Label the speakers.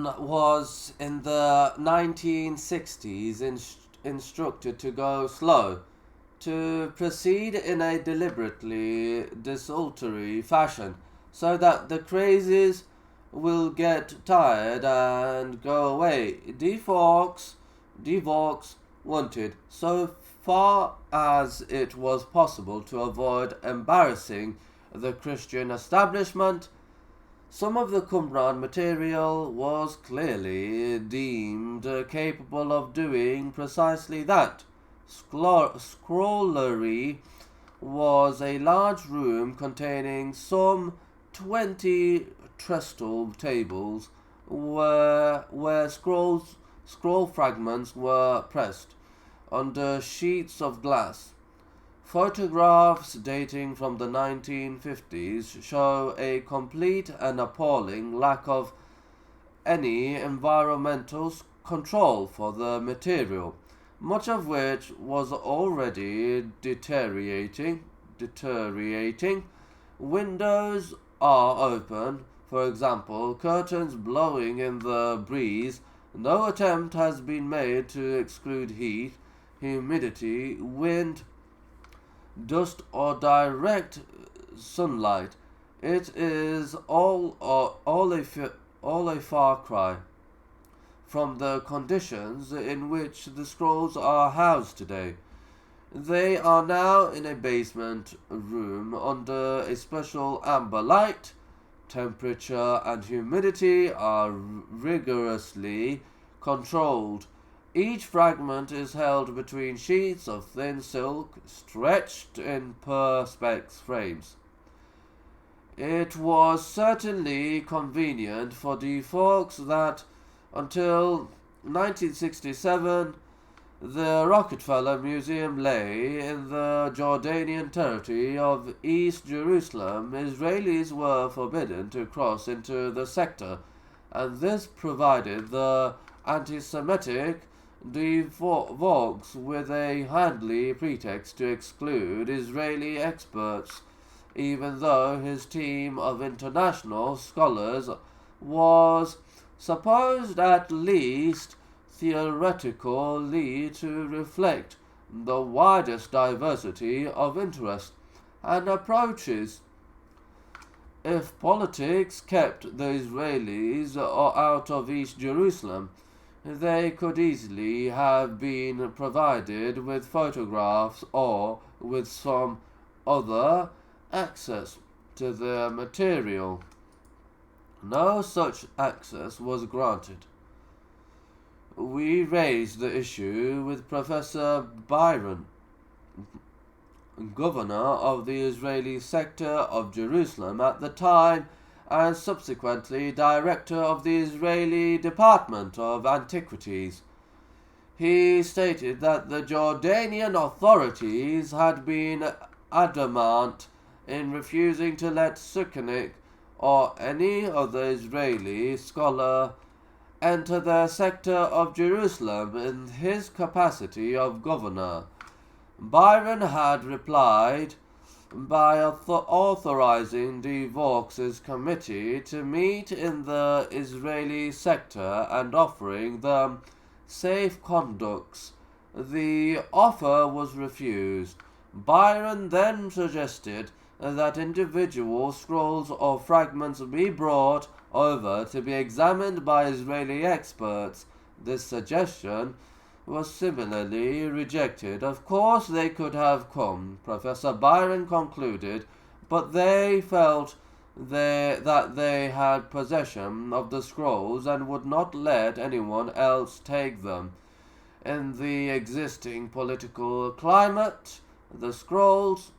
Speaker 1: was in the 1960s instructed to go slow, to proceed in a deliberately desultory fashion, so that the crazies will get tired and go away. DeVaux wanted, so far as it was possible to avoid embarrassing the Christian establishment. Some of the Qumran material was clearly deemed capable of doing precisely that. Scrollery was a large room containing some 20 trestle tables where scroll fragments were pressed under sheets of glass. Photographs dating from the 1950s show a complete and appalling lack of any environmental control for the material, much of which was already deteriorating. Windows are open, for example, curtains blowing in the breeze. No attempt has been made to exclude heat, humidity, wind, dust, or direct sunlight. It is all a far cry from the conditions in which the scrolls are housed today. They are now in a basement room under a special amber light. Temperature and humidity are rigorously controlled. Each fragment is held between sheets of thin silk stretched in perspex frames. It was certainly convenient for DeVaux that until 1967 the Rockefeller Museum lay in the Jordanian territory of East Jerusalem. Israelis were forbidden to cross into the sector, and this provided the anti-Semitic DeVaux with a handy pretext to exclude Israeli experts, even though his team of international scholars was supposed at least theoretically to reflect the widest diversity of interests and approaches. If politics kept the Israelis out of East Jerusalem, they could easily have been provided with photographs or with some other access to their material. No such access was granted. We raised the issue with Professor Byron, governor of the Israeli sector of Jerusalem at the time and subsequently director of the Israeli Department of Antiquities. He stated that the Jordanian authorities had been adamant in refusing to let Sukenik or any other Israeli scholar enter their sector of Jerusalem in his capacity of governor. Byron had replied by authorizing DeVaux's committee to meet in the Israeli sector and offering them safe conducts. The offer was refused. Byron then suggested that individual scrolls or fragments be brought over to be examined by Israeli experts. This suggestion was similarly rejected. Of course they could have come, Professor Byron concluded, but they felt that they had possession of the scrolls and would not let anyone else take them. In the existing political climate, the scrolls